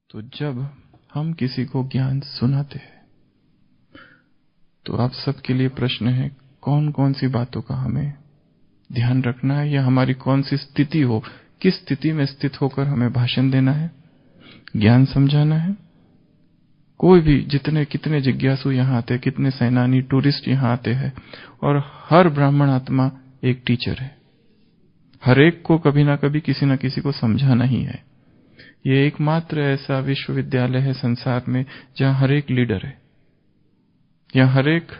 तो जब हम किसी को ज्ञान सुनाते हैं तो आप सबके लिए प्रश्न है, कौन कौन सी बातों का हमें ध्यान रखना है, या हमारी कौन सी स्थिति हो, किस स्थिति में स्थित होकर हमें भाषण देना है, ज्ञान समझाना है। कोई भी कितने जिज्ञासु यहाँ आते हैं, कितने सेनानी टूरिस्ट यहाँ आते हैं, और हर ब्राह्मण आत्मा एक टीचर है। हर एक को कभी ना कभी किसी ना किसी को समझाना ही है। ये एकमात्र ऐसा विश्वविद्यालय है संसार में जहां हर एक लीडर है, यहाँ हर एक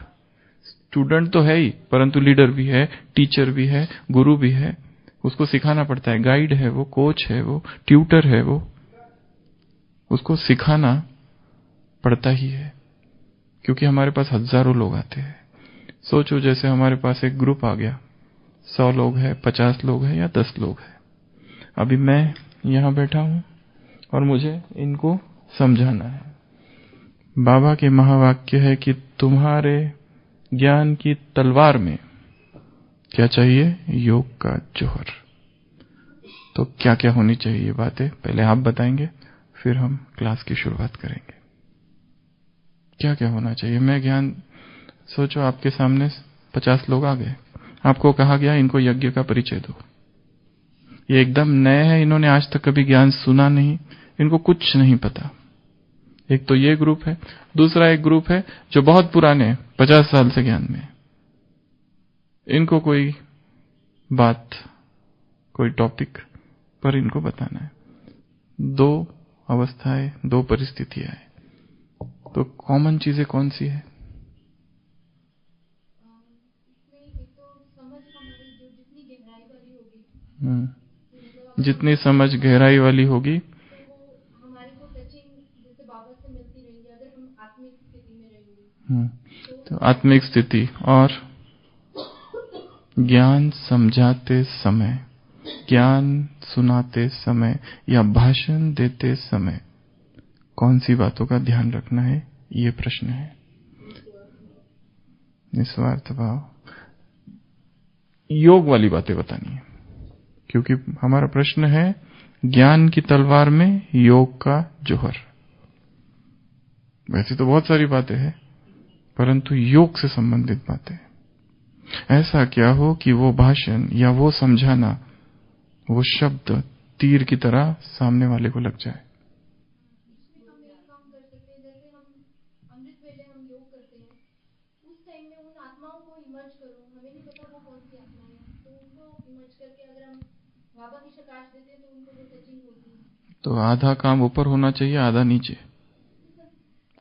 स्टूडेंट तो है ही, परंतु लीडर भी है, टीचर भी है, गुरु भी है। उसको सिखाना पड़ता है, गाइड है वो, कोच है वो, ट्यूटर है वो, उसको सिखाना पड़ता ही है, क्योंकि हमारे पास हजारों लोग आते हैं। सोचो जैसे हमारे पास एक ग्रुप आ गया, 100 लोग है, 50 लोग है या 10 लोग है। अभी मैं यहां बैठा हूं और मुझे इनको समझाना है। बाबा के महावाक्य है कि तुम्हारे ज्ञान की तलवार में क्या चाहिए? योग का जौहर। तो क्या क्या होनी चाहिए ये बातें पहले आप बताएंगे, फिर हम क्लास की शुरुआत करेंगे। क्या क्या होना चाहिए? मैं ज्ञान, सोचो आपके सामने 50 लोग आ गए, आपको कहा गया इनको यज्ञ का परिचय दो। ये एकदम नए हैं, इन्होंने आज तक कभी ज्ञान सुना नहीं, इनको कुछ नहीं पता। एक तो ये ग्रुप है, दूसरा एक ग्रुप है जो बहुत पुराने हैं, 50 साल से ज्ञान में। इनको कोई बात, कोई टॉपिक पर इनको बताना है। 2 अवस्थाएं, 2 परिस्थितियां हैं। तो कॉमन चीजें कौन सी है? जितनी समझ गहराई वाली होगी, तो आत्मिक स्थिति। और ज्ञान समझाते समय, ज्ञान सुनाते समय या भाषण देते समय कौन सी बातों का ध्यान रखना है, ये प्रश्न है। निस्वार्थ भाव, योग वाली बातें बतानी है, क्योंकि हमारा प्रश्न है ज्ञान की तलवार में योग का जौहर। वैसे तो बहुत सारी बातें हैं, परंतु योग से संबंधित बातें। ऐसा क्या हो कि वो भाषण या वो समझाना, वो शब्द तीर की तरह सामने वाले को लग जाए। तो आधा काम ऊपर होना चाहिए, आधा नीचे।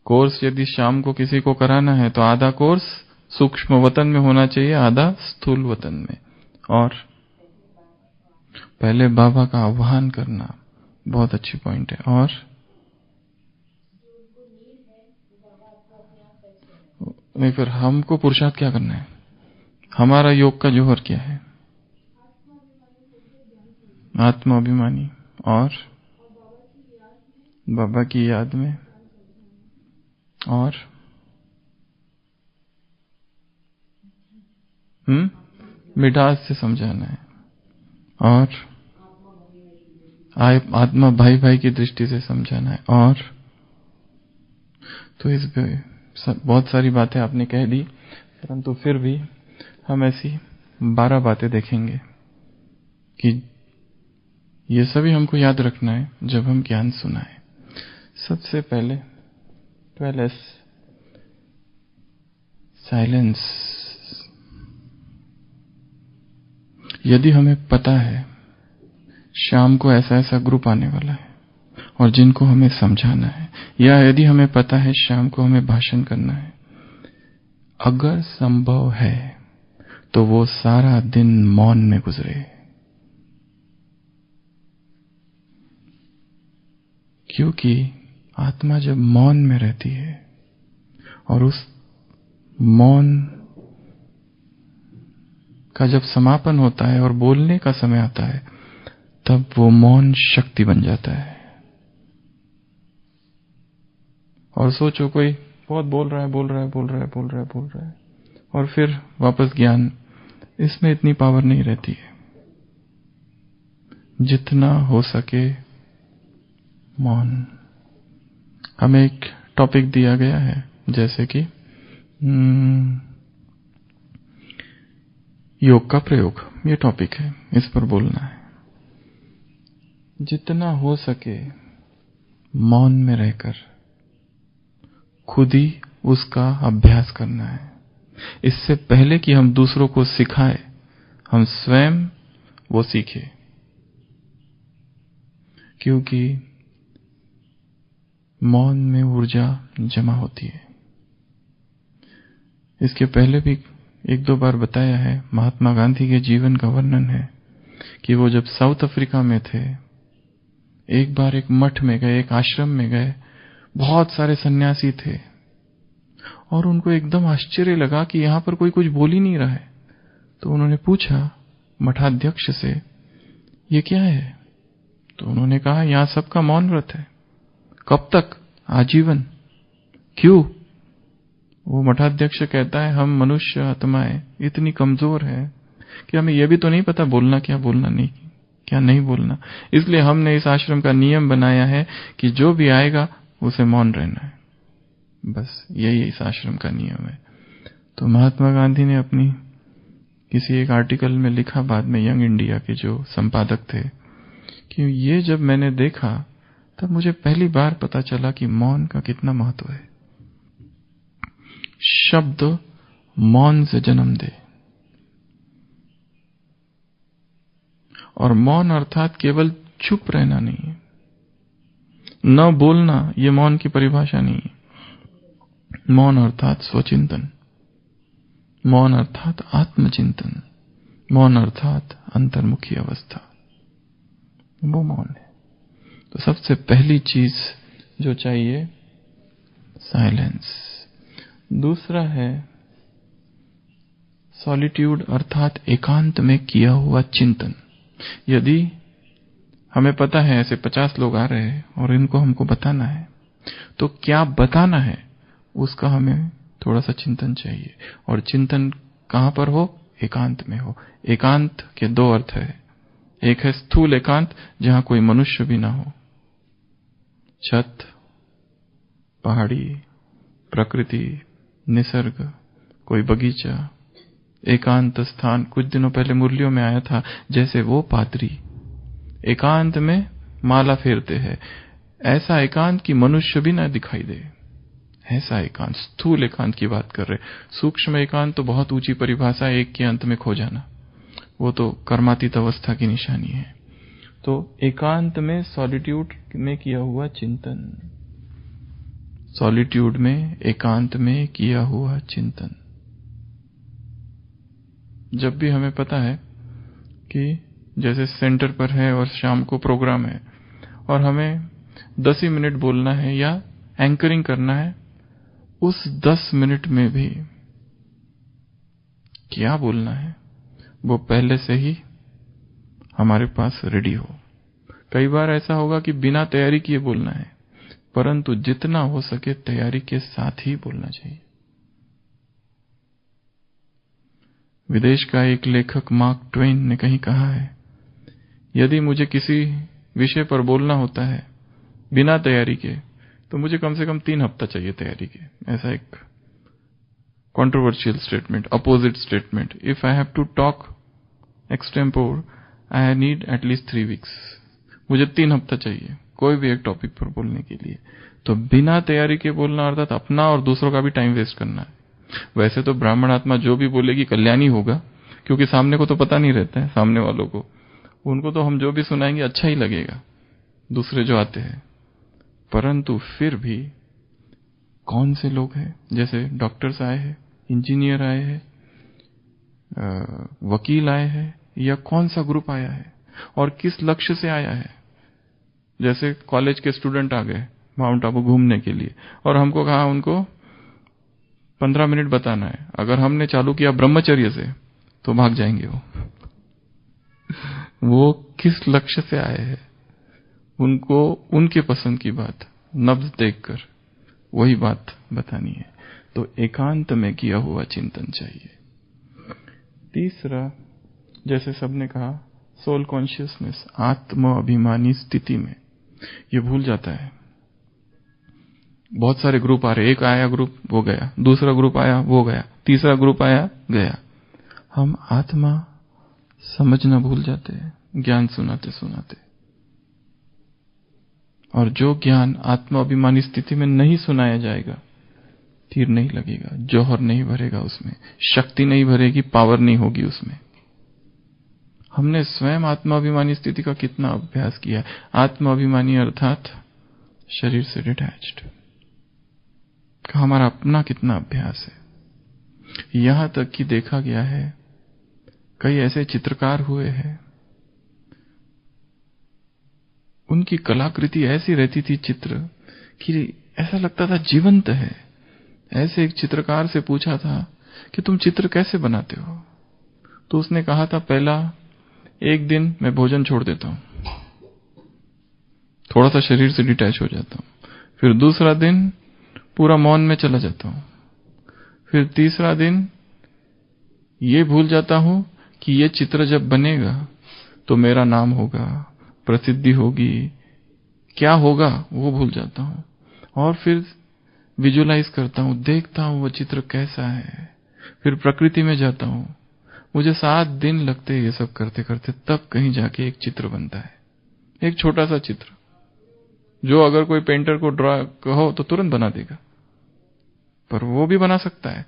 कोर्स यदि शाम को किसी को कराना है तो आधा कोर्स सूक्ष्म वतन में होना चाहिए, आधा स्थूल वतन में। और पहले बाबा का आह्वान करना बहुत अच्छी पॉइंट है। और नहीं, फिर हमको पुरुषार्थ क्या करना है? हमारा योग का जौहर क्या है? आत्माभिमानी और बाबा की याद में, और मिठास से समझाना है, और आत्मा भाई भाई की दृष्टि से समझाना है। और तो इस बहुत सारी बातें आपने कह दी, परंतु फिर भी हम ऐसी 12 बातें देखेंगे कि ये सभी हमको याद रखना है जब हम ज्ञान सुनाएं। सबसे पहले साइलेंस। यदि हमें पता है शाम को ऐसा ऐसा ग्रुप आने वाला है और जिनको हमें समझाना है, या यदि हमें पता है शाम को हमें भाषण करना है, अगर संभव है तो वो सारा दिन मौन में गुजरे। क्योंकि आत्मा जब मौन में रहती है और उस मौन का जब समापन होता है और बोलने का समय आता है, तब वो मौन शक्ति बन जाता है। और सोचो कोई बहुत बोल रहा है और फिर वापस ज्ञान, इसमें इतनी पावर नहीं रहती है। जितना हो सके मौन, हमें एक टॉपिक दिया गया है, जैसे कि योग का प्रयोग, ये टॉपिक है, इस पर बोलना है। जितना हो सके मौन में रहकर खुद ही उसका अभ्यास करना है। इससे पहले कि हम दूसरों को सिखाएं, हम स्वयं वो सीखें। क्योंकि मौन में ऊर्जा जमा होती है। इसके पहले भी एक दो बार बताया है, महात्मा गांधी के जीवन का वर्णन है कि वो जब साउथ अफ्रीका में थे, एक बार एक मठ में गए, एक आश्रम में गए, बहुत सारे सन्यासी थे और उनको एकदम आश्चर्य लगा कि यहां पर कोई कुछ बोल ही नहीं रहा है। तो उन्होंने पूछा मठाध्यक्ष से, ये क्या है? तो उन्होंने कहा, यहां सबका मौन व्रत है। कब तक? आजीवन। क्यों? वो मठाध्यक्ष कहता है, हम मनुष्य आत्माएं इतनी कमजोर है कि हमें यह भी तो नहीं पता बोलना क्या, बोलना नहीं क्या नहीं बोलना। इसलिए हमने इस आश्रम का नियम बनाया है कि जो भी आएगा उसे मौन रहना है। बस यही इस आश्रम का नियम है। तो महात्मा गांधी ने अपनी किसी एक आर्टिकल में लिखा, बाद में यंग इंडिया के जो संपादक थे, कि ये जब मैंने देखा तब मुझे पहली बार पता चला कि मौन का कितना महत्व है। शब्द मौन से जन्म दे, और मौन अर्थात केवल चुप रहना नहीं है, न बोलना, ये मौन की परिभाषा नहीं है। मौन अर्थात स्वचिंतन, मौन अर्थात आत्मचिंतन, मौन अर्थात अंतर्मुखी अवस्था, वो मौन है। तो सबसे पहली चीज जो चाहिए, साइलेंस। दूसरा है सॉलिट्यूड अर्थात एकांत में किया हुआ चिंतन। यदि हमें पता है ऐसे 50 लोग आ रहे हैं और इनको हमको बताना है, तो क्या बताना है उसका हमें थोड़ा सा चिंतन चाहिए। और चिंतन कहां पर हो? एकांत में हो। एकांत के दो अर्थ है, एक है स्थूल एकांत जहां कोई मनुष्य भी ना हो, छत, पहाड़ी, प्रकृति, निसर्ग, कोई बगीचा, एकांत स्थान। कुछ दिनों पहले मुरलियों में आया था, जैसे वो पादरी एकांत में माला फेरते हैं, ऐसा एकांत कि मनुष्य भी ना दिखाई दे, ऐसा एकांत। स्थूल एकांत की बात कर रहे। सूक्ष्म एकांत तो बहुत ऊंची परिभाषा, एक के अंत में खो जाना, वो तो कर्मातीत अवस्था की निशानी है। तो एकांत में, सॉलिट्यूड में किया हुआ चिंतन, सॉलिट्यूड में, एकांत में किया हुआ चिंतन। जब भी हमें पता है कि जैसे सेंटर पर है और शाम को प्रोग्राम है और हमें 10 ही मिनट बोलना है या एंकरिंग करना है, उस 10 मिनट में भी क्या बोलना है वो पहले से ही हमारे पास रेडी हो। कई बार ऐसा होगा कि बिना तैयारी किए बोलना है, परंतु जितना हो सके तैयारी के साथ ही बोलना चाहिए। विदेश का एक लेखक मार्क ट्वेन ने कहीं कहा है, यदि मुझे किसी विषय पर बोलना होता है बिना तैयारी के, तो मुझे कम से कम 3 हफ्ता चाहिए तैयारी के। ऐसा एक controversial statement, opposite statement. If I have to talk extempore, I need at least 3 weeks. मुझे 3 हफ्ता चाहिए कोई भी एक टॉपिक पर बोलने के लिए। तो बिना तैयारी के बोलना अर्थात अपना और दूसरों का भी टाइम वेस्ट करना है। वैसे तो ब्राह्मण आत्मा जो भी बोलेगी कल्याणी होगा, क्योंकि सामने को तो पता नहीं रहता है, सामने वालों को, उनको तो हम जो भी सुनाएंगे अच्छा ही लगेगा, दूसरे जो आते हैं। परंतु फिर भी कौन से लोग हैं, जैसे डॉक्टर्स आए हैं, इंजीनियर आए हैं, वकील आए हैं, या कौन सा ग्रुप आया है और किस लक्ष्य से आया है। जैसे कॉलेज के स्टूडेंट आ गए माउंट आबू घूमने के लिए और हमको कहा उनको 15 मिनट बताना है। अगर हमने चालू किया ब्रह्मचर्य से तो भाग जाएंगे वो किस लक्ष्य से आए हैं, उनको उनके पसंद की बात नब्ज देखकर वही बात बतानी है। तो एकांत में किया हुआ चिंतन चाहिए। तीसरा, जैसे सबने कहा, सोल कॉन्शियसनेस, आत्म अभिमानी स्थिति में ये भूल जाता है बहुत सारे ग्रुप आ रहे, एक आया ग्रुप वो गया, दूसरा ग्रुप आया वो गया, तीसरा ग्रुप आया गया। हम आत्मा समझना भूल जाते हैं ज्ञान सुनाते सुनाते। और जो ज्ञान आत्मा अभिमानी स्थिति में नहीं सुनाया जाएगा, तीर नहीं लगेगा, जौहर नहीं भरेगा उसमें, शक्ति नहीं भरेगी, पावर नहीं होगी उसमें। हमने स्वयं आत्माभिमानी स्थिति का कितना अभ्यास किया है। आत्माभिमानी अर्थात शरीर से डिटैच्ड का हमारा अपना कितना अभ्यास है। यहां तक कि देखा गया है कई ऐसे चित्रकार हुए हैं, उनकी कलाकृति ऐसी रहती थी चित्र कि ऐसा लगता था जीवंत है। ऐसे एक चित्रकार से पूछा था कि तुम चित्र कैसे बनाते हो, तो उसने कहा था पहला एक दिन मैं भोजन छोड़ देता हूं, थोड़ा सा शरीर से डिटैच हो जाता हूं, फिर दूसरा दिन पूरा मौन में चला जाता हूं, फिर तीसरा दिन ये भूल जाता हूं कि ये चित्र जब बनेगा तो मेरा नाम होगा, प्रसिद्धि होगी, क्या होगा वो भूल जाता हूं, और फिर विजुलाइज करता हूं, देखता हूं वो चित्र कैसा है, फिर प्रकृति में जाता हूं। मुझे 7 दिन लगते ये सब करते करते, तब कहीं जाके एक चित्र बनता है, एक छोटा सा चित्र जो अगर कोई पेंटर को ड्रा कहो तो तुरंत बना देगा, पर वो भी बना सकता है,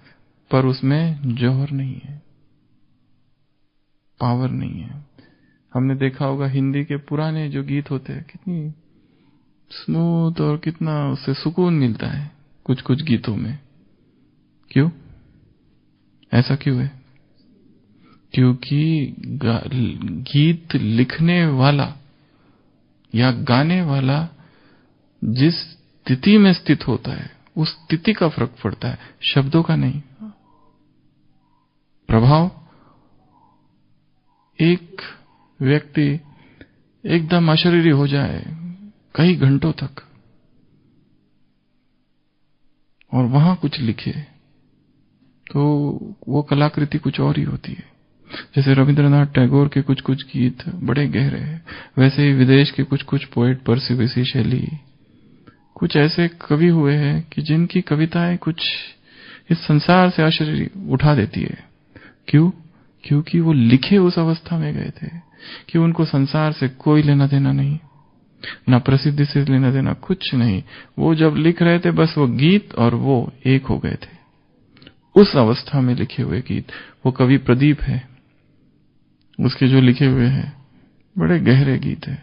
पर उसमें जौहर नहीं है, पावर नहीं है। हमने देखा होगा हिंदी के पुराने जो गीत होते हैं, कितनी स्मूथ और कितना उससे सुकून मिलता है कुछ कुछ गीतों में। क्यों ऐसा क्यों है? क्योंकि गीत लिखने वाला या गाने वाला जिस स्थिति में स्थित होता है उस स्थिति का फर्क पड़ता है, शब्दों का नहीं। प्रभाव एक व्यक्ति एकदम अशरीरी हो जाए कई घंटों तक और वहां कुछ लिखे तो वो कलाकृति कुछ और ही होती है। जैसे रविंद्रनाथ टैगोर के कुछ कुछ गीत बड़े गहरे हैं, वैसे ही विदेश के कुछ कुछ पोएट परसी शैली, कुछ ऐसे कवि हुए हैं कि जिनकी कविताएं कुछ इस संसार से अशरीरी उठा देती है। क्यों? क्योंकि वो लिखे उस अवस्था में गए थे कि उनको संसार से कोई लेना देना नहीं, ना प्रसिद्धि से लेना देना, कुछ नहीं। वो जब लिख रहे थे बस वो गीत और वो एक हो गए थे उस अवस्था में लिखे हुए गीत। वो कवि प्रदीप है, उसके जो लिखे हुए हैं बड़े गहरे गीत है।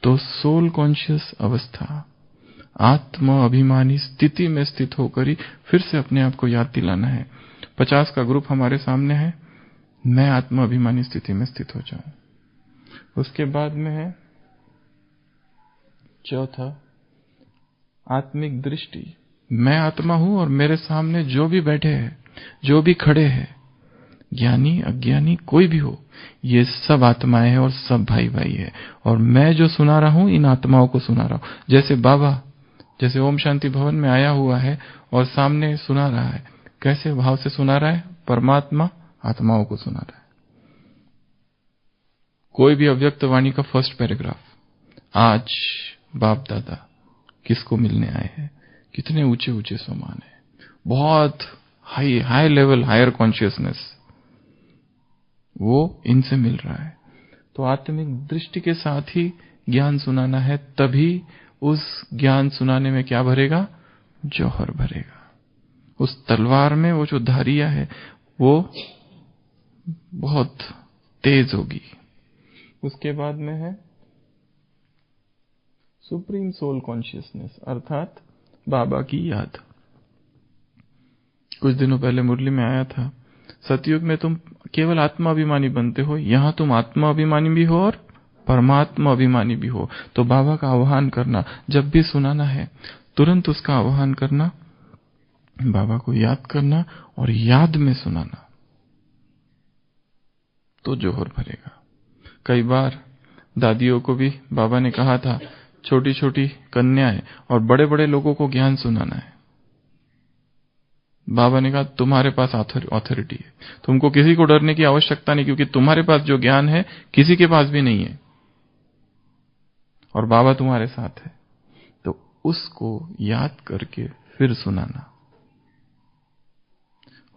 तो सोल कॉन्शियस अवस्था, आत्मा अभिमानी स्थिति में स्थित होकर ही फिर से अपने आप को याद दिलाना है। 50 का ग्रुप हमारे सामने है, मैं आत्मा अभिमानी स्थिति में स्थित हो जाऊं। उसके बाद में है चौथा, आत्मिक दृष्टि। मैं आत्मा हूं और मेरे सामने जो भी बैठे हैं, जो भी खड़े हैं, ज्ञानी अज्ञानी कोई भी हो, ये सब आत्माएं हैं और सब भाई भाई है। और मैं जो सुना रहा हूं इन आत्माओं को सुना रहा हूं। जैसे बाबा जैसे ओम शांति भवन में आया हुआ है और सामने सुना रहा है, कैसे भाव से सुना रहा है? परमात्मा आत्माओं को सुना रहा है। कोई भी अव्यक्त वाणी का फर्स्ट पैराग्राफ, आज बाप दादा किसको मिलने आए हैं, कितने ऊंचे ऊंचे सम्मान है, बहुत हाई लेवल, हायर कॉन्शियसनेस, वो इनसे मिल रहा है। तो आत्मिक दृष्टि के साथ ही ज्ञान सुनाना है, तभी उस ज्ञान सुनाने में क्या भरेगा? जौहर भरेगा। उस तलवार में वो जो धारिया है वो बहुत तेज होगी। उसके बाद में है सुप्रीम सोल कॉन्शियसनेस, अर्थात बाबा की याद। कुछ दिनों पहले मुरली में आया था, सतयुग में तुम केवल आत्मा अभिमानी बनते हो, यहां तुम आत्मा अभिमानी भी हो और परमात्मा अभिमानी भी हो। तो बाबा का आह्वान करना, जब भी सुनाना है तुरंत उसका आह्वान करना, बाबा को याद करना और याद में सुनाना, तो जौहर भरेगा। कई बार दादियों को भी बाबा ने कहा था, छोटी छोटी कन्याएं और बड़े बड़े लोगों को ज्ञान सुनाना है। बाबा ने कहा तुम्हारे पास ऑथोरिटी है, तुमको किसी को डरने की आवश्यकता नहीं, क्योंकि तुम्हारे पास जो ज्ञान है किसी के पास भी नहीं है और बाबा तुम्हारे साथ है। तो उसको याद करके फिर सुनाना।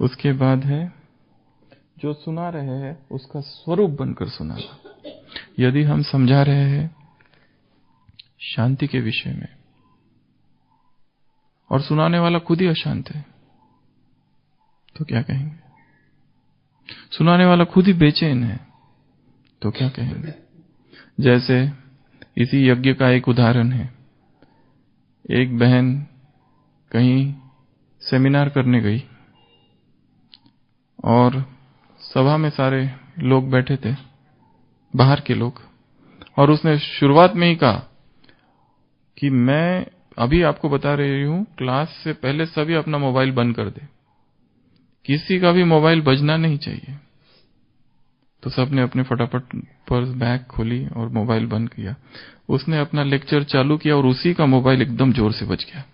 उसके बाद है जो सुना रहे हैं उसका स्वरूप बनकर सुनाना। यदि हम समझा रहे हैं शांति के विषय में और सुनाने वाला खुद ही अशांत है तो क्या कहेंगे? सुनाने वाला खुद ही बेचैन है तो क्या कहेंगे? जैसे इसी यज्ञ का एक उदाहरण है। एक बहन कहीं सेमिनार करने गई और सभा में सारे लोग बैठे थे, बाहर के लोग, और उसने शुरुआत में ही कहा कि मैं अभी आपको बता रही हूं, क्लास से पहले सभी अपना मोबाइल बंद कर दे, किसी का भी मोबाइल बजना नहीं चाहिए। तो सबने अपने फटाफट पर्स बैग खोली और मोबाइल बंद किया। उसने अपना लेक्चर चालू किया और उसी का मोबाइल एकदम जोर से बज गया।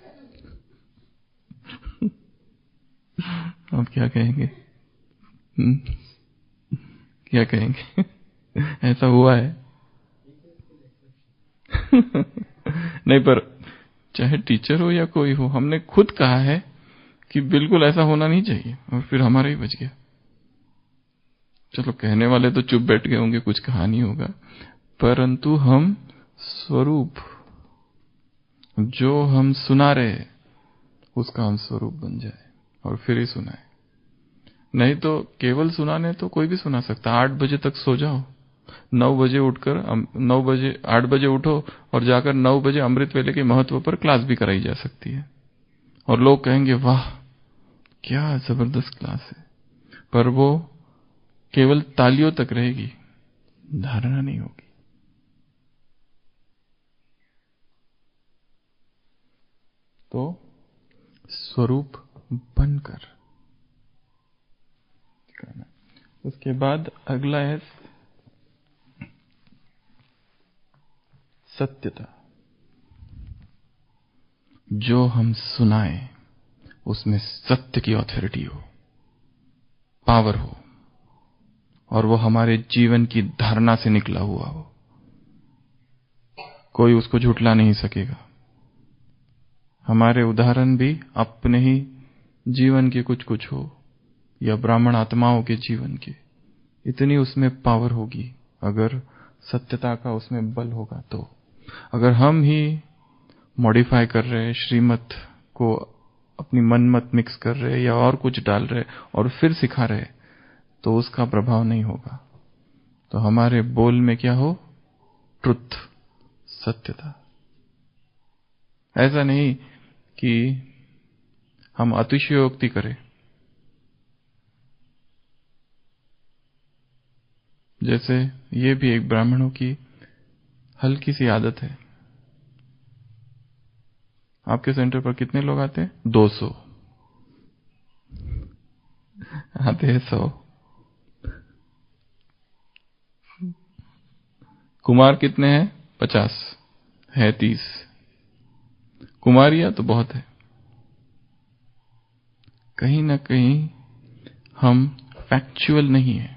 अब क्या कहेंगे? क्या कहेंगे? ऐसा हुआ है? नहीं, पर चाहे टीचर हो या कोई हो, हमने खुद कहा है कि बिल्कुल ऐसा होना नहीं चाहिए और फिर हमारा ही बच गया। चलो, कहने वाले तो चुप बैठ गए होंगे, कुछ कहा नहीं होगा, परंतु हम स्वरूप जो हम सुना रहे उसका हम स्वरूप बन जाए और फिर ही सुनाए। नहीं तो केवल सुनाने तो कोई भी सुना सकता। 8 बजे तक सो जाओ, 9 बजे उठकर 8 बजे उठो और जाकर 9 बजे अमृत वेले के महत्व पर क्लास भी कराई जा सकती है और लोग कहेंगे वाह क्या जबरदस्त क्लास है, पर वो केवल तालियों तक रहेगी, धारणा नहीं होगी। तो स्वरूप बनकर करना। उसके बाद अगला है सत्यता। जो हम सुनाए उसमें सत्य की ऑथोरिटी हो, पावर हो, और वो हमारे जीवन की धारणा से निकला हुआ हो। कोई उसको झुठला नहीं सकेगा। हमारे उदाहरण भी अपने ही जीवन के कुछ कुछ हो या ब्राह्मण आत्माओं के जीवन के, इतनी उसमें पावर होगी अगर सत्यता का उसमें बल होगा। तो अगर हम ही मॉडिफाई कर रहे, श्रीमत को अपनी मनमत मिक्स कर रहे या और कुछ डाल रहे और फिर सिखा रहे, तो उसका प्रभाव नहीं होगा। तो हमारे बोल में क्या हो? ट्रुथ, सत्यता। ऐसा नहीं कि हम अतिशयोक्ति करें। जैसे ये भी एक ब्राह्मणों की हल्की सी आदत है। आपके सेंटर पर कितने लोग आते हैं? 200 आते हैं, 100। कुमार कितने हैं? 50 है, 30। कुमारियां तो बहुत है। कहीं ना कहीं हम फैक्चुअल नहीं है,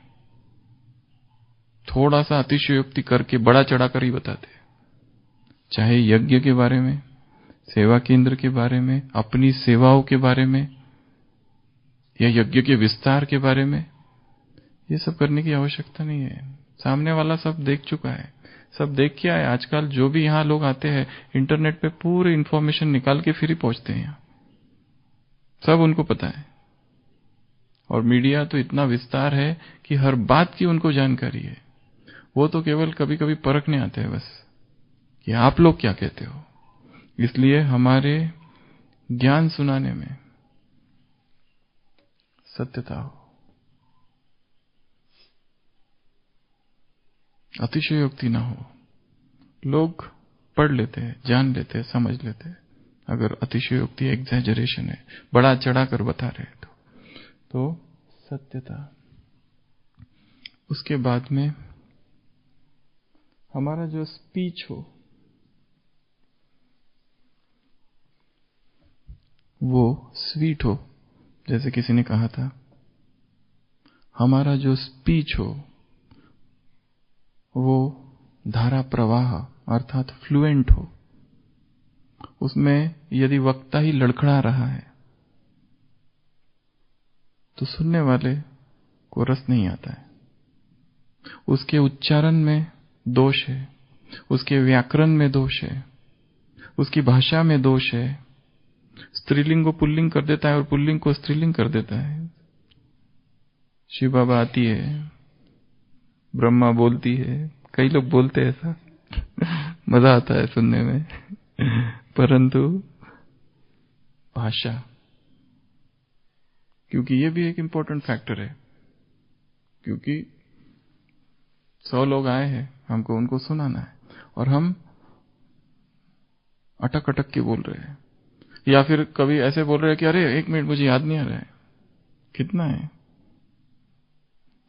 थोड़ा सा अतिशयोक्ति करके बड़ा चढ़ाकर ही बताते हैं। चाहे यज्ञ के बारे में, सेवा केंद्र के बारे में, अपनी सेवाओं के बारे में या यज्ञ के विस्तार के बारे में, ये सब करने की आवश्यकता नहीं है। सामने वाला सब देख चुका है, सब देख के आए। आजकल जो भी यहाँ लोग आते हैं, इंटरनेट पे पूरी इंफॉर्मेशन निकाल के फिर ही पहुंचते हैं यहाँ, सब उनको पता है। और मीडिया तो इतना विस्तार है कि हर बात की उनको जानकारी है। वो तो केवल कभी कभी परखने आते हैं बस कि आप लोग क्या कहते हो। इसलिए हमारे ज्ञान सुनाने में सत्यता हो, अतिशयोक्ति ना हो। लोग पढ़ लेते हैं, जान लेते हैं, समझ लेते हैं। अगर अतिशयोक्ति, एग्जैजरेशन है, बड़ा चढ़ाकर बता रहे हैं तो सत्यता। उसके बाद में हमारा जो स्पीच हो वो स्वीट हो। जैसे किसी ने कहा था, हमारा जो स्पीच हो वो धारा प्रवाह अर्थात फ्लुएंट हो, उसमें यदि वक्ता ही लड़खड़ा रहा है तो सुनने वाले को रस नहीं आता है। उसके उच्चारण में दोष है, उसके व्याकरण में दोष है, उसकी भाषा में दोष है। स्त्रीलिंग को पुल्लिंग कर देता है और पुल्लिंग को स्त्रीलिंग कर देता है। शिव बाबा आती है, ब्रह्मा बोलती है, कई लोग बोलते हैं ऐसा मजा आता है सुनने में परंतु भाषा, क्योंकि ये भी एक इंपॉर्टेंट फैक्टर है, क्योंकि 100 लोग आए हैं, हमको उनको सुनाना है और हम अटक अटक के बोल रहे हैं, या फिर कभी ऐसे बोल रहे हैं कि अरे 1 मिनट मुझे याद नहीं आ रहा है कितना है,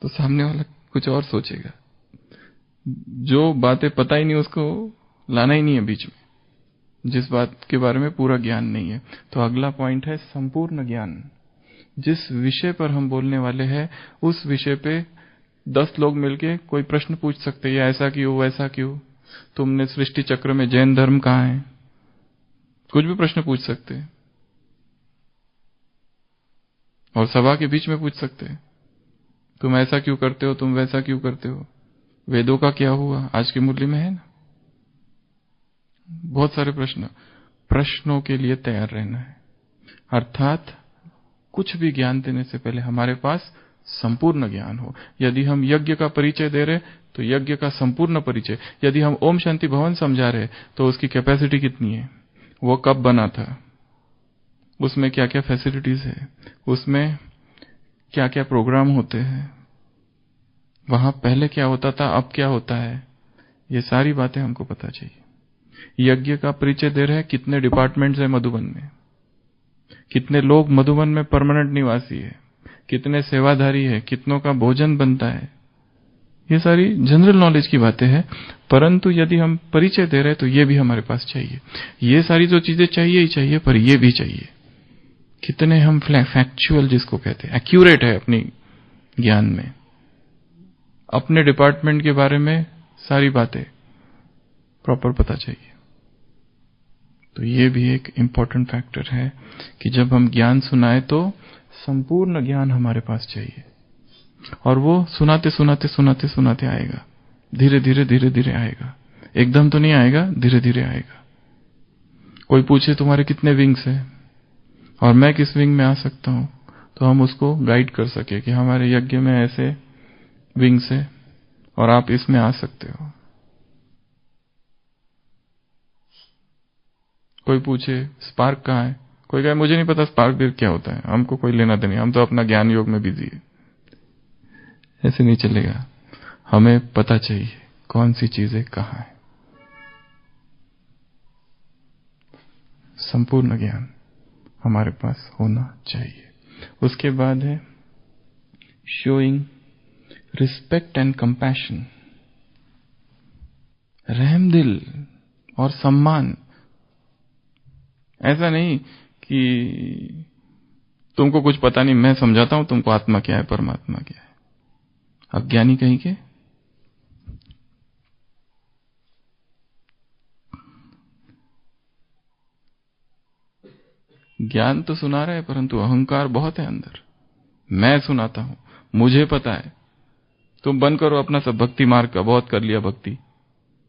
तो सामने वाला कुछ और सोचेगा। जो बातें पता ही नहीं उसको लाना ही नहीं है बीच में, जिस बात के बारे में पूरा ज्ञान नहीं है। तो अगला पॉइंट है संपूर्ण ज्ञान। जिस विषय पर हम बोलने वाले हैं उस विषय पे 10 लोग मिलके कोई प्रश्न पूछ सकते हैं, ऐसा क्यों, वैसा क्यों, तुमने सृष्टि चक्र में जैन धर्म कहाँ है, कुछ भी प्रश्न पूछ सकते हैं और सभा के बीच में पूछ सकते हैं, तुम ऐसा क्यों करते हो, तुम वैसा क्यों करते हो, वेदों का क्या हुआ, आज की मुरली में है ना बहुत सारे प्रश्नों के लिए तैयार रहना है। अर्थात कुछ भी ज्ञान देने से पहले हमारे पास संपूर्ण ज्ञान हो। यदि हम यज्ञ का परिचय दे रहे तो यज्ञ का संपूर्ण परिचय, यदि हम ओम शांति भवन समझा रहे तो उसकी कैपेसिटी कितनी है, वो कब बना था, उसमें क्या क्या फैसिलिटीज है, उसमें क्या क्या प्रोग्राम होते हैं, वहां पहले क्या होता था, अब क्या होता है, ये सारी बातें हमको पता चाहिए। यज्ञ का परिचय दे रहे हैं, कितने डिपार्टमेंट्स है मधुबन में, कितने लोग मधुबन में परमानेंट निवासी है, कितने सेवाधारी है, कितनों का भोजन बनता है, ये सारी जनरल नॉलेज की बातें हैं। परंतु यदि हम परिचय दे रहे हैं तो ये भी हमारे पास चाहिए। ये सारी जो चीजें चाहिए ही चाहिए, पर ये भी चाहिए कितने हम फैक्चुअल, जिसको कहते हैं एक्यूरेट है अपनी ज्ञान में, अपने डिपार्टमेंट के बारे में सारी बातें प्रॉपर पता चाहिए। तो ये भी एक इंपॉर्टेंट फैक्टर है कि जब हम ज्ञान सुनाए तो संपूर्ण ज्ञान हमारे पास चाहिए, और वो सुनाते सुनाते सुनाते सुनाते आएगा, धीरे धीरे धीरे धीरे आएगा, एकदम तो नहीं आएगा, धीरे धीरे आएगा। कोई पूछे तुम्हारे कितने विंग्स है और मैं किस विंग में आ सकता हूं, तो हम उसको गाइड कर सके कि हमारे यज्ञ में ऐसे विंग्स है और आप इसमें आ सकते हो। कोई पूछे स्पार्क कहाँ है, कोई कहे मुझे नहीं पता स्पार्क भी क्या होता है, हमको कोई लेना देना, हम तो अपना ज्ञान योग में बिजी है। ऐसे नहीं चलेगा, हमें पता चाहिए कौन सी चीजें कहाँ है। संपूर्ण ज्ञान हमारे पास होना चाहिए। उसके बाद है शोइंग रिस्पेक्ट एंड कंपैशन, रहमदिल और सम्मान। ऐसा नहीं कि तुमको कुछ पता नहीं, मैं समझाता हूं तुमको आत्मा क्या है, परमात्मा क्या है। अज्ञानी कहीं के ज्ञान तो सुना रहे हैं, परंतु अहंकार बहुत है अंदर। मैं सुनाता हूं, मुझे पता है, तुम बंद करो अपना सब भक्ति मार्ग का, बहुत कर लिया भक्ति,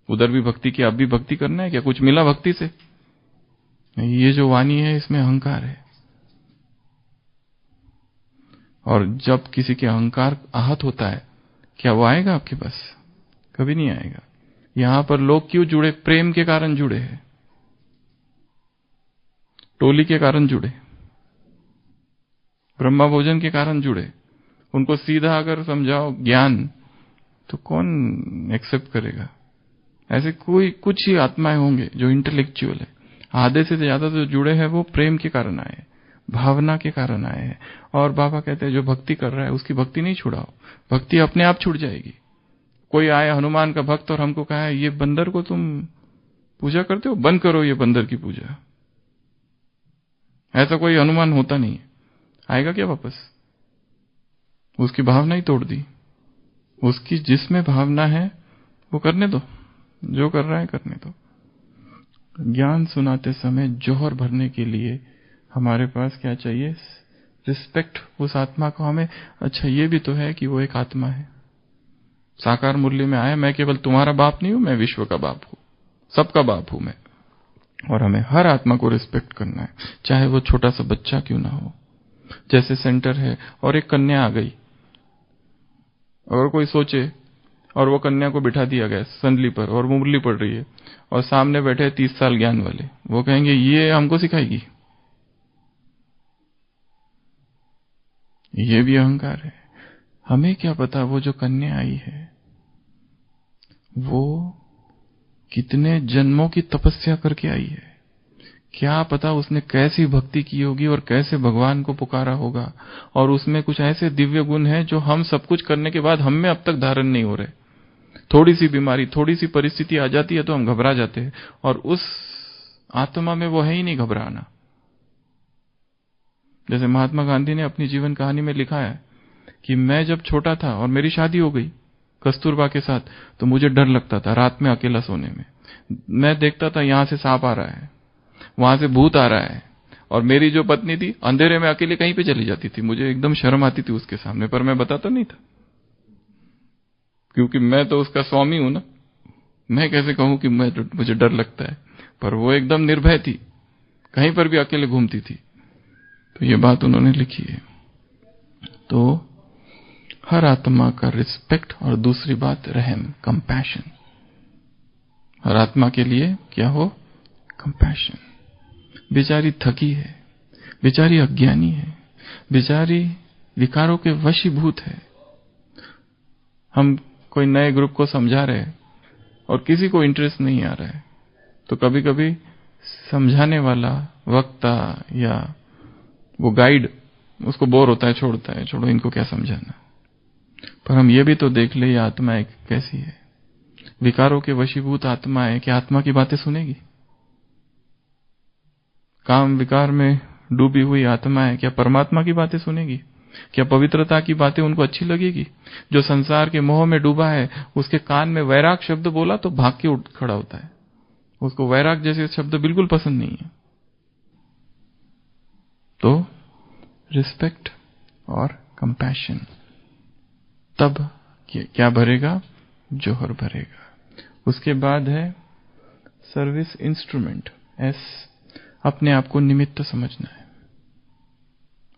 उधर भी भक्ति की, अब भी भक्ति करना है क्या, कुछ मिला भक्ति से? ये जो वाणी है इसमें अहंकार है, और जब किसी के अहंकार आहत होता है, क्या वो आएगा आपके पास? कभी नहीं आएगा। यहां पर लोग क्यों जुड़े? प्रेम के कारण जुड़े हैं, टोली के कारण जुड़े, ब्रह्मा भोजन के कारण जुड़े। उनको सीधा अगर समझाओ ज्ञान तो कौन एक्सेप्ट करेगा? ऐसे कोई कुछ ही आत्माएं होंगे जो इंटेलेक्चुअल है। आधे से ज्यादा जो जुड़े हैं वो प्रेम के कारण आए, भावना के कारण आए हैं। और बाबा कहते हैं जो भक्ति कर रहा है उसकी भक्ति नहीं छुड़ाओ, भक्ति अपने आप छूट जाएगी। कोई आए हनुमान का भक्त और हमको कहा है ये बंदर को तुम पूजा करते हो, बंद करो ये बंदर की पूजा, ऐसा कोई हनुमान होता नहीं है, आएगा क्या वापस? उसकी भावना ही तोड़ दी। उसकी जिसमें भावना है वो करने दो, जो कर रहा है करने दो। ज्ञान सुनाते समय जोहर भरने के लिए हमारे पास क्या चाहिए? रिस्पेक्ट उस आत्मा को हमें। अच्छा, ये भी तो है कि वो एक आत्मा है, साकार मूल्य में आया। मैं केवल तुम्हारा बाप नहीं हूं, मैं विश्व का बाप हूं, सबका बाप हूं मैं। और हमें हर आत्मा को रिस्पेक्ट करना है, चाहे वो छोटा सा बच्चा क्यों ना हो। जैसे सेंटर है और एक कन्या आ गई, अगर कोई सोचे और वो कन्या को बिठा दिया गया संदली पर और वो मुरली पड़ रही है और सामने बैठे 30 साल ज्ञान वाले, वो कहेंगे ये हमको सिखाएगी। ये भी अहंकार है। हमें क्या पता वो जो कन्या आई है वो कितने जन्मों की तपस्या करके आई है। क्या पता उसने कैसी भक्ति की होगी और कैसे भगवान को पुकारा होगा, और उसमें कुछ ऐसे दिव्य गुण हैं जो हम सब कुछ करने के बाद हम में अब तक धारण नहीं हो रहे। थोड़ी सी बीमारी, थोड़ी सी परिस्थिति आ जाती है तो हम घबरा जाते हैं, और उस आत्मा में वो है ही नहीं घबराना। जैसे महात्मा गांधी ने अपनी जीवन कहानी में लिखा है कि मैं जब छोटा था और मेरी शादी हो गई कस्तूरबा के साथ, तो मुझे डर लगता था रात में अकेला सोने में। मैं देखता था यहां से सांप आ रहा है, वहां से भूत आ रहा है, और मेरी जो पत्नी थी अंधेरे में अकेले कहीं पे चली जाती थी। मुझे एकदम शर्म आती थी उसके सामने, पर मैं बताता नहीं था क्योंकि मैं तो उसका स्वामी हूं ना। मैं कैसे कहूं कि मुझे डर लगता है, पर वो एकदम निर्भय थी, कहीं पर भी अकेले घूमती थी। तो ये बात उन्होंने लिखी है। तो हर आत्मा का रिस्पेक्ट, और दूसरी बात रहम, कंपैशन। हर आत्मा के लिए क्या हो? कंपैशन। बेचारी थकी है, बेचारी अज्ञानी है, बेचारी विकारों के वशीभूत है। हम कोई नए ग्रुप को समझा रहे हैं और किसी को इंटरेस्ट नहीं आ रहा है, तो कभी कभी समझाने वाला वक्ता या वो गाइड उसको बोर होता है, छोड़ता है, छोड़ो इनको क्या समझाना। पर हम ये भी तो देख ले ये आत्मा एक कैसी है, विकारों के वशीभूत आत्मा है। क्या आत्मा की बातें सुनेगी? काम विकार में डूबी हुई आत्मा है, क्या परमात्मा की बातें सुनेगी? क्या पवित्रता की बातें उनको अच्छी लगेगी? जो संसार के मोह में डूबा है, उसके कान में वैराग शब्द बोला तो भाग के उठ खड़ा होता है। उसको वैराग जैसे शब्द बिल्कुल पसंद नहीं है। तो रिस्पेक्ट और कंपैशन, तब क्या भरेगा? जोहर भरेगा। उसके बाद है सर्विस इंस्ट्रूमेंट, एस, अपने आप को निमित्त समझना है,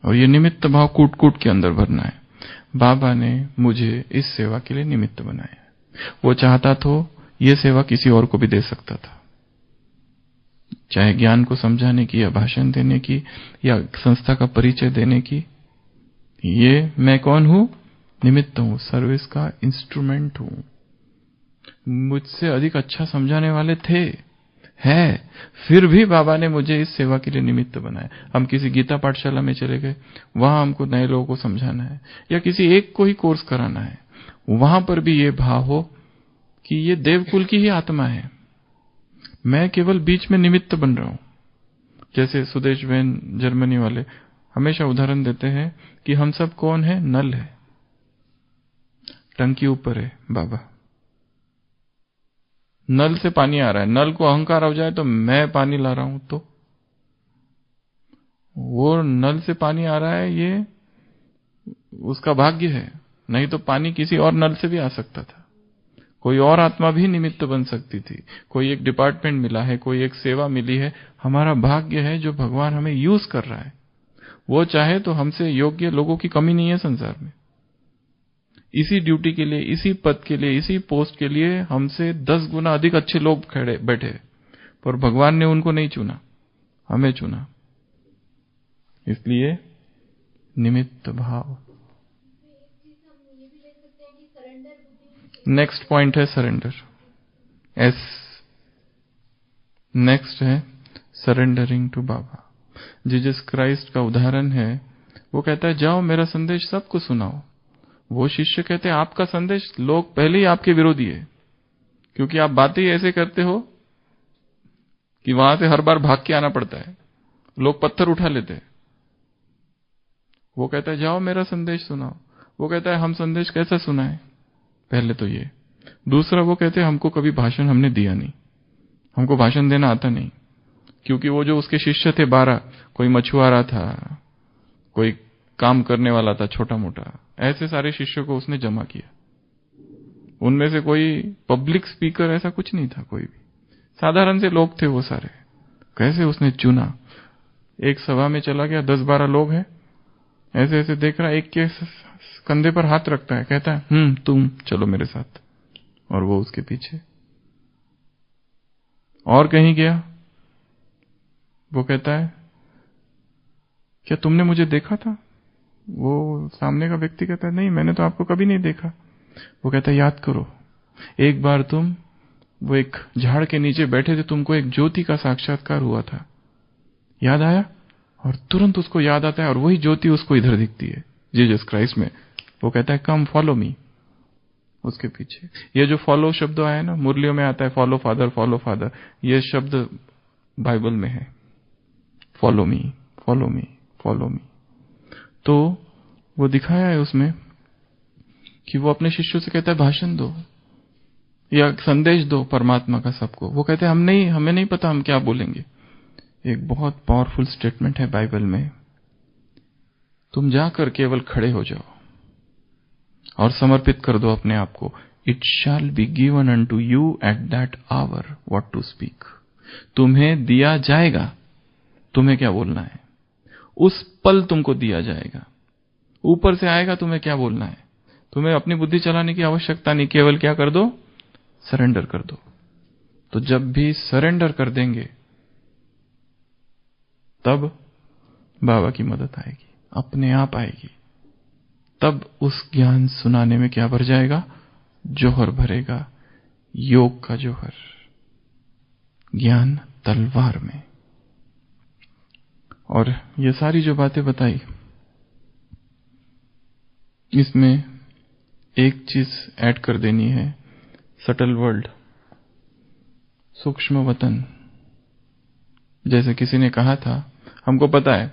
और ये निमित्त भाव कूट कूट के अंदर भरना है। बाबा ने मुझे इस सेवा के लिए निमित्त बनाया। वो चाहता तो ये सेवा किसी और को भी दे सकता था, चाहे ज्ञान को समझाने की, या भाषण देने की, या संस्था का परिचय देने की। ये मैं कौन हूं? निमित्त हूं, सर्विस का इंस्ट्रूमेंट हूं। मुझसे अधिक अच्छा समझाने वाले थे, है, फिर भी बाबा ने मुझे इस सेवा के लिए निमित्त बनाया। हम किसी गीता पाठशाला में चले गए, वहां हमको नए लोगों को समझाना है, या किसी एक को ही कोर्स कराना है, वहां पर भी ये भाव हो कि ये देवकुल की ही आत्मा है, मैं केवल बीच में निमित्त बन रहा हूं। जैसे सुदेश बहन जर्मनी वाले हमेशा उदाहरण देते हैं कि हम सब कौन है? नल है, टंकी ऊपर है बाबा, नल से पानी आ रहा है। नल को अहंकार हो जाए तो मैं पानी ला रहा हूं, तो वो नल से पानी आ रहा है, ये उसका भाग्य है, नहीं तो पानी किसी और नल से भी आ सकता था। कोई और आत्मा भी निमित्त बन सकती थी, कोई एक डिपार्टमेंट मिला है, कोई एक सेवा मिली है। हमारा भाग्य है जो भगवान हमें यूज कर रहा है। वो चाहे तो हमसे योग्य लोगों की कमी नहीं है संसार में। इसी ड्यूटी के लिए, इसी पद के लिए, इसी पोस्ट के लिए हमसे 10 गुना अधिक अच्छे लोग खड़े बैठे, पर भगवान ने उनको नहीं चुना, हमें चुना। इसलिए निमित्त भाव। नेक्स्ट पॉइंट है सरेंडर, एस। नेक्स्ट है surrendering to Baba. Jesus Christ का उदाहरण है, वो कहता है जाओ मेरा संदेश सबको सुनाओ। वो शिष्य कहते हैं आपका संदेश लोग पहले ही आपके विरोधी है, क्योंकि आप बातें ही ऐसे करते हो कि वहां से हर बार भाग के आना पड़ता है, लोग पत्थर उठा लेते हैं। वो कहता है जाओ मेरा संदेश सुनाओ। वो कहता है हम संदेश कैसा सुनाएं? पहले तो ये। दूसरा वो कहते हैं हमको कभी भाषण हमने दिया नहीं, हमको भाषण देना आता नहीं, क्योंकि वो जो उसके शिष्य थे 12, कोई मछुआरा था, कोई काम करने वाला था छोटा मोटा, ऐसे सारे शिष्यों को उसने जमा किया। उनमें से कोई पब्लिक स्पीकर ऐसा कुछ नहीं था, कोई भी साधारण से लोग थे वो सारे। कैसे उसने चुना, एक सभा में चला गया, 10-12 लोग हैं, ऐसे ऐसे देख रहा, एक के कंधे पर हाथ रखता है, कहता है तुम चलो मेरे साथ, और वो उसके पीछे। और कहीं गया, वो कहता है क्या तुमने मुझे देखा था? वो सामने का व्यक्ति कहता है नहीं, मैंने तो आपको कभी नहीं देखा। वो कहता है याद करो, एक बार तुम वो एक झाड़ के नीचे बैठे थे, तुमको एक ज्योति का साक्षात्कार हुआ था, याद आया? और तुरंत उसको याद आता है, और वही ज्योति उसको इधर दिखती है, जीसस क्राइस्ट में। वो कहता है कम फॉलो मी, उसके पीछे। ये जो फॉलो शब्द आया ना, मुरलियों में आता है फॉलो फादर, फॉलो फादर, ये शब्द बाइबल में है, follow me, follow me, follow me. तो वो दिखाया है उसमें कि वो अपने शिष्यों से कहता है भाषण दो या संदेश दो परमात्मा का सबको। वो कहते हैं हमें नहीं पता हम क्या बोलेंगे। एक बहुत पावरफुल स्टेटमेंट है बाइबल में, तुम जाकर केवल खड़े हो जाओ और समर्पित कर दो अपने आप को। It shall be given unto you at that hour what to speak. तुम्हें दिया जाएगा, तुम्हें क्या बोलना है, उस पल तुमको दिया जाएगा। ऊपर से आएगा तुम्हें क्या बोलना है, तुम्हें अपनी बुद्धि चलाने की आवश्यकता नहीं, केवल क्या कर दो, सरेंडर कर दो। तो जब भी सरेंडर कर देंगे तब बाबा की मदद आएगी, अपने आप आएगी। तब उस ज्ञान सुनाने में क्या भर जाएगा, जौहर भरेगा, योग का जौहर, ज्ञान तलवार में। और ये सारी जो बातें बताई, इसमें एक चीज ऐड कर देनी है, सटल वर्ल्ड, सूक्ष्म वतन। जैसे किसी ने कहा था, हमको पता है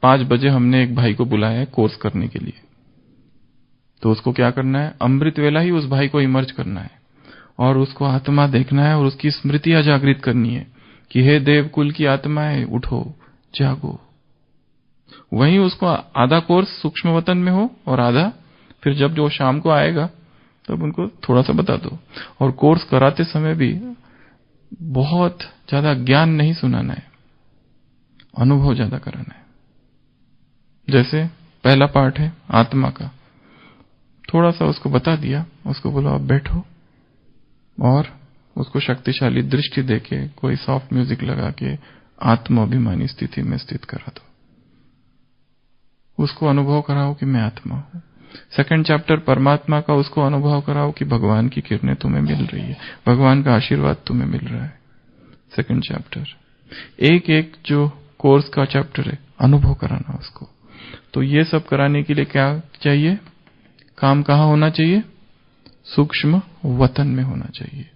5 बजे हमने एक भाई को बुलाया है कोर्स करने के लिए, तो उसको क्या करना है, अमृत वेला ही उस भाई को इमर्ज करना है और उसको आत्मा देखना है और उसकी स्मृतियां जागृत करनी है कि हे देवकुल की आत्माएं उठो जागो। वहीं उसको आधा कोर्स सूक्ष्म वतन में हो और आधा फिर जब जो शाम को आएगा तब उनको थोड़ा सा बता दो। और कोर्स कराते समय भी बहुत ज्यादा ज्ञान नहीं सुनाना है, अनुभव ज्यादा कराना है। जैसे पहला पार्ट है आत्मा का, थोड़ा सा उसको बता दिया, उसको बोलो अब बैठो, और उसको शक्तिशाली दृष्टि देके कोई सॉफ्ट म्यूजिक लगा के आत्माभिमानी स्थिति में स्थित करा दो, उसको अनुभव कराओ कि मैं आत्मा हूं। सेकंड चैप्टर परमात्मा का, उसको अनुभव कराओ कि भगवान की किरणें तुम्हें मिल रही है, भगवान का आशीर्वाद तुम्हें मिल रहा है। सेकंड चैप्टर, एक एक जो कोर्स का चैप्टर है अनुभव कराना उसको। तो ये सब कराने के लिए क्या चाहिए, काम कहां होना चाहिए, सूक्ष्म वतन में होना चाहिए।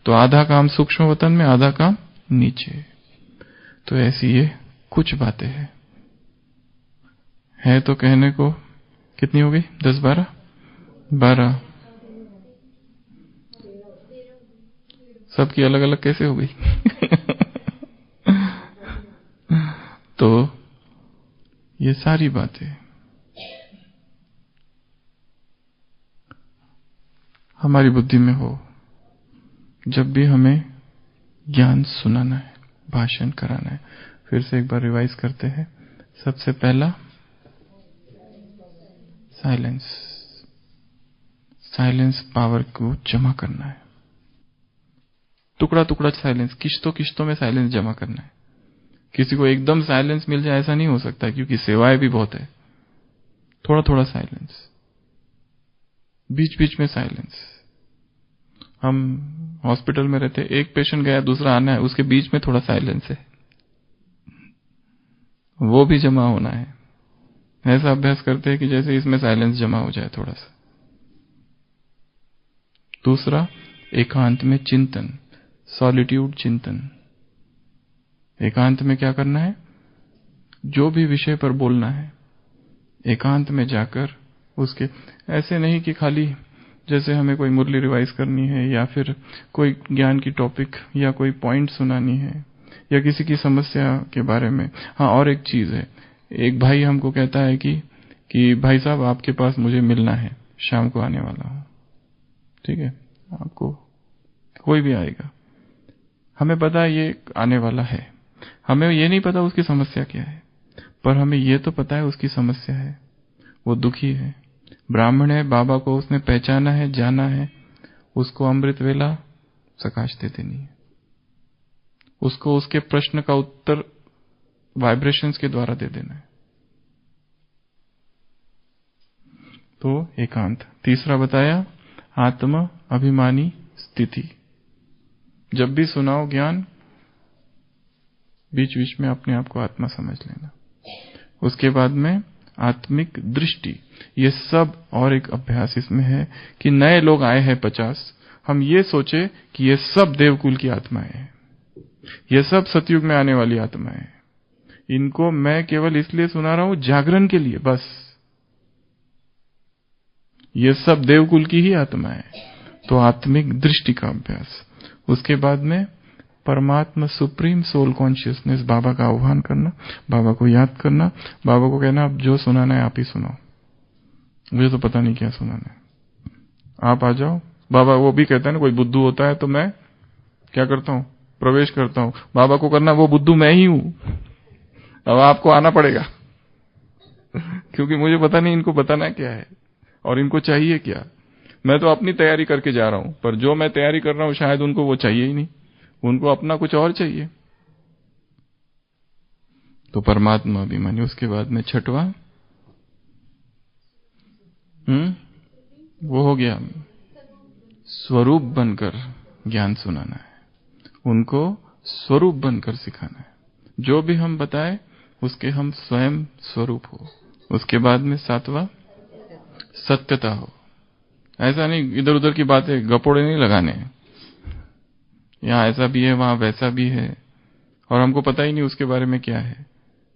तो आधा काम सूक्ष्म वतन में, आधा काम नीचे। तो ऐसी ये कुछ बातें हैं है तो कहने को कितनी हो गई, 10 12 सबकी अलग अलग कैसे हो गई तो ये सारी बातें हमारी बुद्धि में हो जब भी हमें ज्ञान सुनाना है, भाषण कराना है। फिर से एक बार रिवाइज करते हैं। सबसे पहला साइलेंस, साइलेंस पावर को जमा करना है, टुकड़ा टुकड़ा साइलेंस, किश्तों में साइलेंस जमा करना है। किसी को एकदम साइलेंस मिल जाए ऐसा नहीं हो सकता, क्योंकि सेवाएं भी बहुत है। थोड़ा थोड़ा साइलेंस, बीच बीच में साइलेंस। हम हॉस्पिटल में रहते, एक पेशेंट गया दूसरा आना है, उसके बीच में थोड़ा साइलेंस है, वो भी जमा होना है। ऐसा अभ्यास करते हैं कि जैसे इसमें साइलेंस जमा हो जाए थोड़ा सा। दूसरा, एकांत में चिंतन, सॉलिट्यूड चिंतन। एकांत में क्या करना है, जो भी विषय पर बोलना है एकांत में जाकर उसके, ऐसे नहीं कि खाली जैसे हमें कोई मुरली रिवाइज करनी है, या फिर कोई ज्ञान की टॉपिक या कोई पॉइंट सुनानी है, या किसी की समस्या के बारे में। हाँ, और एक चीज है, एक भाई हमको कहता है कि भाई साहब आपके पास मुझे मिलना है, शाम को आने वाला हूं। ठीक है, आपको कोई भी आएगा, हमें पता है ये आने वाला है, हमें ये नहीं पता उसकी समस्या क्या है, पर हमें ये तो पता है उसकी समस्या है, वो दुखी है, ब्राह्मण है, बाबा को उसने पहचाना है, जाना है, उसको अमृत वेला प्रकाश दे देनी है, उसको उसके प्रश्न का उत्तर वाइब्रेशंस के द्वारा दे देना है। तो एकांत। तीसरा बताया आत्म अभिमानी स्थिति। जब भी सुनाओ ज्ञान, बीच बीच में अपने आप को आत्मा समझ लेना। उसके बाद में आत्मिक दृष्टि, ये सब और एक अभ्यास इसमें है कि नए लोग आए हैं 50, हम ये सोचे कि ये सब देवकुल की आत्माएं हैं, ये सब सतयुग में आने वाली आत्माएं हैं, इनको मैं केवल इसलिए सुना रहा हूं जागरण के लिए, बस ये सब देवकुल की ही आत्माएं हैं। तो आत्मिक दृष्टि का अभ्यास। उसके बाद में परमात्मा सुप्रीम सोल कॉन्शियसनेस, बाबा का आह्वान करना, बाबा को याद करना, बाबा को कहना आप जो सुनाना है आप ही सुनाओ, मुझे तो पता नहीं क्या सुनाना है, आप आ जाओ। बाबा वो भी कहता है ना, कोई बुद्धू होता है तो मैं क्या करता हूं, प्रवेश करता हूं। बाबा को करना वो बुद्धू मैं ही हूं, अब आपको आना पड़ेगा क्योंकि मुझे पता नहीं इनको बताना क्या है और इनको चाहिए क्या। मैं तो अपनी तैयारी करके जा रहा हूं, पर जो मैं तैयारी कर रहा हूं शायद उनको वो चाहिए ही नहीं, उनको अपना कुछ और चाहिए। तो परमात्मा अभिमानी। उसके बाद में छठवा वो हो गया, स्वरूप बनकर ज्ञान सुनाना है, उनको स्वरूप बनकर सिखाना है, जो भी हम बताएं उसके हम स्वयं स्वरूप हो। उसके बाद में सातवां सत्यता हो। ऐसा नहीं इधर उधर की बातें गपोड़े नहीं लगाने, यहां ऐसा भी है वहां वैसा भी है और हमको पता ही नहीं उसके बारे में क्या है,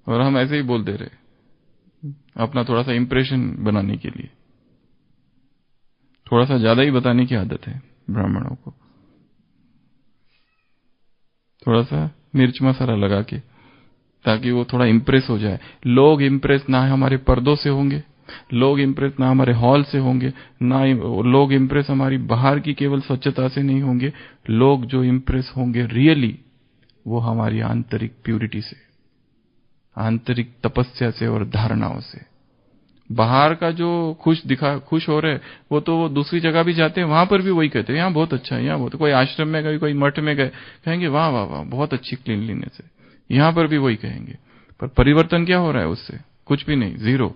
और हम ऐसे ही बोल दे रहे अपना थोड़ा सा इंप्रेशन बनाने के लिए। थोड़ा सा ज्यादा ही बताने की आदत है ब्राह्मणों को, थोड़ा सा मिर्च मसाला लगा के, ताकि वो थोड़ा इंप्रेस हो जाए। लोग इंप्रेस ना हमारे पर्दों से होंगे, लोग इंप्रेस ना हमारे हॉल से होंगे, ना लोग इंप्रेस हमारी बाहर की केवल स्वच्छता से नहीं होंगे, लोग जो इंप्रेस होंगे रियली वो हमारी आंतरिक प्यूरिटी से, आंतरिक तपस्या से और धारणाओं से। बाहर का जो खुश हो रहे वो तो वो दूसरी जगह भी जाते हैं, वहां पर भी वही कहते हैं यहाँ बहुत अच्छा है, यहाँ बहुत, कोई आश्रम में गए, कोई मठ में गए, कहेंगे वाह वाह वाह बहुत अच्छी क्लीनलीनेस है, यहां पर भी वही कहेंगे। पर परिवर्तन क्या हो रहा है उससे? कुछ भी नहीं, जीरो।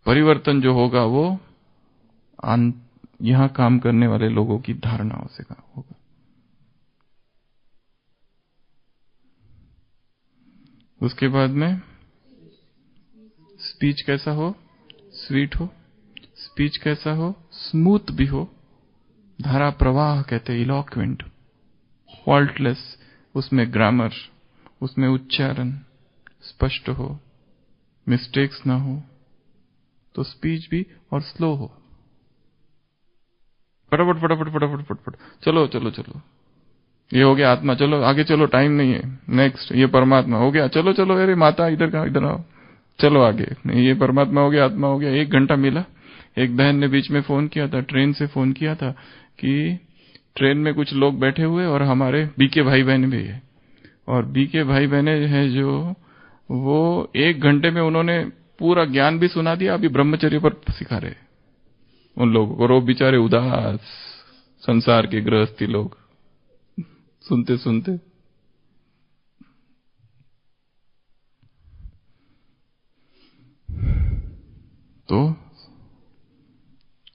परिवर्तन जो होगा वो यहां काम करने वाले लोगों की धारणाओं से होगा। उसके बाद में स्पीच कैसा हो? स्वीट हो। स्पीच कैसा हो? स्मूथ भी हो, धारा प्रवाह कहते हैं, इलॉक्वेंट, फॉल्टलेस, उसमें ग्रामर, उसमें उच्चारण स्पष्ट हो, मिस्टेक्स ना हो। तो स्पीच भी और स्लो हो, फटाफट फटाफट फटाफट फटाफट, चलो चलो चलो, ये हो गया आत्मा, चलो आगे चलो, टाइम नहीं है, नेक्स्ट ये परमात्मा हो गया, चलो चलो, अरे माता इधर का इधर आओ, चलो आगे, नहीं ये परमात्मा हो गया, आत्मा हो गया। 1 घंटा मिला। एक बहन ने बीच में फोन किया था, ट्रेन से फोन किया था कि ट्रेन में कुछ लोग बैठे हुए और हमारे बीके भाई बहन भी है, और बीके भाई बहने हैं जो वो 1 घंटे में उन्होंने पूरा ज्ञान भी सुना दिया, अभी ब्रह्मचर्य पर सिखा रहे उन लोगों को। रो बेचारे उदास संसार के गृहस्थी लोग सुनते सुनते। तो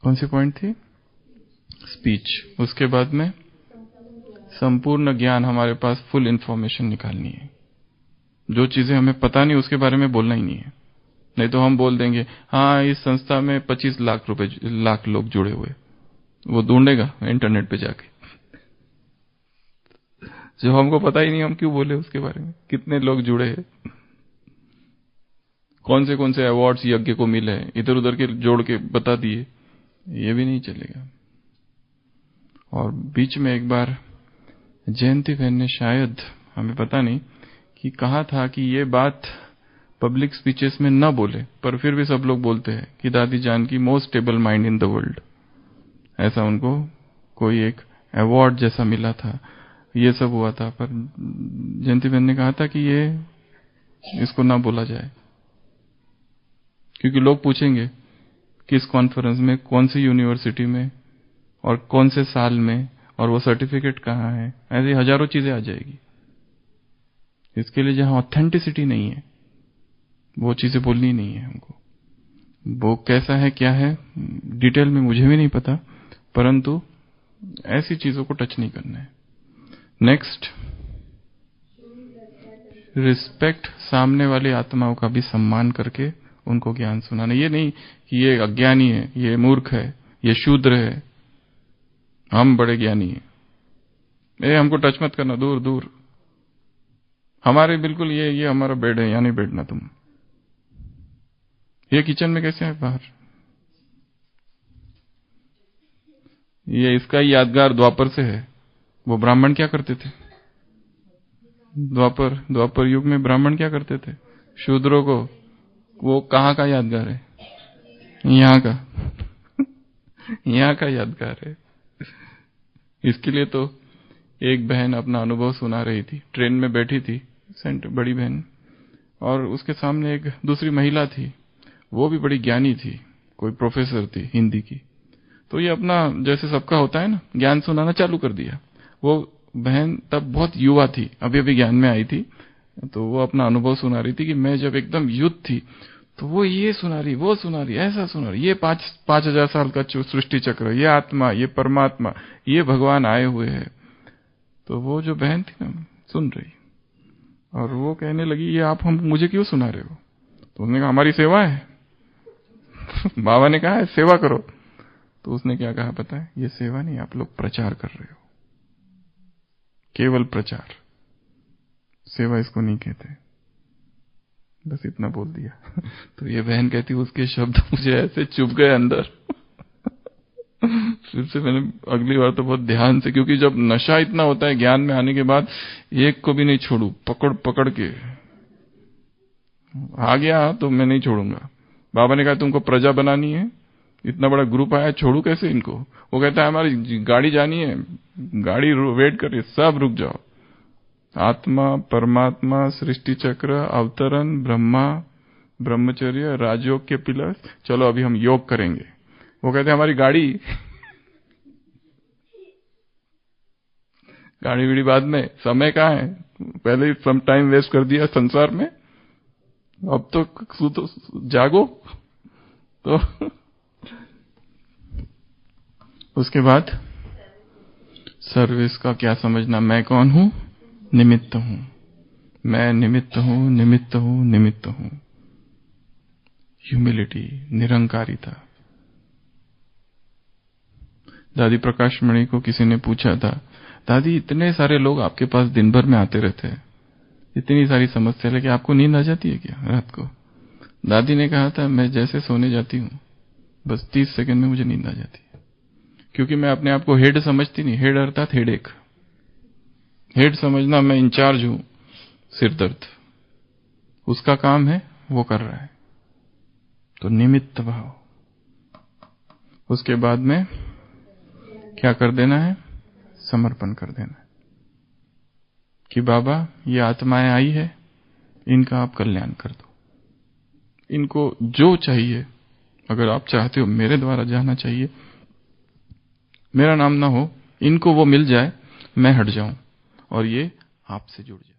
कौन सी पॉइंट थी? स्पीच। उसके बाद में संपूर्ण ज्ञान, हमारे पास फुल इंफॉर्मेशन निकालनी है, जो चीजें हमें पता नहीं उसके बारे में बोलना ही नहीं है। नहीं तो हम बोल देंगे हाँ इस संस्था में 25 लाख लोग जुड़े हुए, वो ढूंढेगा इंटरनेट पे जाके, जो हमको पता ही नहीं, हम क्यों बोले उसके बारे में, कितने लोग जुड़े हैं, कौन से अवार्ड्स यज्ञ को मिले हैं, इधर उधर के जोड़ के बता दिए, ये भी नहीं चलेगा। और बीच में एक बार जयंती बहन ने शायद, हमें पता नहीं, कि कहा था कि ये बात पब्लिक स्पीचेस में न बोले, पर फिर भी सब लोग बोलते हैं कि दादी जान की most stable mind in the world. ऐसा उनको कोई एक अवार्ड जैसा मिला था, ये सब हुआ था। पर जयंती बहन ने कहा था कि ये इसको ना बोला जाए, क्योंकि लोग पूछेंगे किस कॉन्फ्रेंस में, कौन सी यूनिवर्सिटी में और कौन से साल में, और वो सर्टिफिकेट कहाँ है। ऐसी हजारों चीजें आ जाएगी। इसके लिए जहां ऑथेंटिसिटी नहीं है वो चीजें बोलनी नहीं है हमको। वो कैसा है क्या है डिटेल में मुझे भी नहीं पता, परंतु ऐसी चीजों को टच नहीं करना है। नेक्स्ट, रिस्पेक्ट, सामने वाली आत्माओं का भी सम्मान करके उनको ज्ञान सुनाना। ये नहीं कि ये अज्ञानी है, ये मूर्ख है, ये शूद्र है, हम बड़े ज्ञानी हैं, हमको टच मत करना, दूर दूर। हमारे बिल्कुल ये हमारा बेड है, यहाँ नहीं बैठना तुम। ये किचन में कैसे है बाहर? ये इसका यादगार द्वापर से है। वो ब्राह्मण क्या करते थे? द्वापर युग में ब्राह्मण क्या करते थे? शूद्रों को, वो कहाँ का यादगार है? यहाँ का यहाँ का यादगार है। इसके लिए तो एक बहन अपना अनुभव सुना रही थी, ट्रेन में बैठी थी, बड़ी बहन, और उसके सामने एक दूसरी महिला थी, वो भी बड़ी ज्ञानी थी, कोई प्रोफेसर थी हिंदी की। तो ये अपना जैसे सबका होता है ना, ज्ञान सुनाना चालू कर दिया। वो बहन तब बहुत युवा थी, अभी अभी ज्ञान में आई थी, तो वो अपना अनुभव सुना रही थी कि मैं जब एकदम युद्ध थी तो वो ये सुना रही, वो सुना रही, ऐसा सुना रही, ये 5,000 साल का सृष्टि चक्र, ये आत्मा, ये परमात्मा, ये भगवान आए हुए हैं। तो वो जो बहन थी ना, सुन रही, और वो कहने लगी ये आप मुझे क्यों सुना रहे हो? तो उसने कहा हमारी सेवा है बाबा ने कहा है सेवा करो। तो उसने क्या कहा पता है? ये सेवा नहीं, आप लोग प्रचार कर रहे हो, केवल प्रचार, सेवा इसको नहीं कहते। बस इतना बोल दिया तो ये बहन कहती उसके शब्द मुझे ऐसे चुभ गए अंदर फिर से मैंने अगली बार तो बहुत ध्यान से, क्योंकि जब नशा इतना होता है ज्ञान में आने के बाद, एक को भी नहीं छोड़ू, पकड़ पकड़ के आ गया तो मैं नहीं छोड़ूंगा। बाबा ने कहा तुमको प्रजा बनानी है, इतना बड़ा ग्रुप आया, छोड़ू कैसे इनको? वो कहता है हमारी गाड़ी जानी है, गाड़ी वेट कर रही है, सब रुक जाओ। आत्मा, परमात्मा, सृष्टि चक्र, अवतरण, ब्रह्मा, ब्रह्मचर्य, राजयोग के पिलर्स, चलो अभी हम योग करेंगे। वो कहते हैं हमारी गाड़ी वीड़ी बाद में, समय कहाँ है? पहले ही सम टाइम वेस्ट कर दिया संसार में, अब तो जागो। तो उसके बाद सर्विस का क्या समझना? मैं कौन हूं? निमित्त हूं। मैं निमित्त हूं, निमित्त हूं, निमित्त हूं। ह्यूमिलिटी, निरंकारिता। दादी प्रकाश मणि को किसी ने पूछा था, दादी इतने सारे लोग आपके पास दिन भर में आते रहते हैं, इतनी सारी समस्या लेके आपको नींद आ जाती है क्या रात को? दादी ने कहा था मैं जैसे सोने जाती हूं बस 30 सेकंड में मुझे नींद आ जाती है, क्योंकि मैं अपने आप को हेड समझती नहीं। हेड अर्थात हेडेक, हेड समझना मैं इंचार्ज हूं, सिर दर्द उसका काम है, वो कर रहा है। तो निमित्त भाव। उसके बाद में क्या कर देना है? समर्पण कर देना है कि बाबा ये आत्माएं आई है, इनका आप कल्याण कर दो, इनको जो चाहिए, अगर आप चाहते हो मेरे द्वारा जाना चाहिए, मेरा नाम ना हो, इनको वो मिल जाए, मैं हट जाऊं और ये आपसे जुड़ जाए।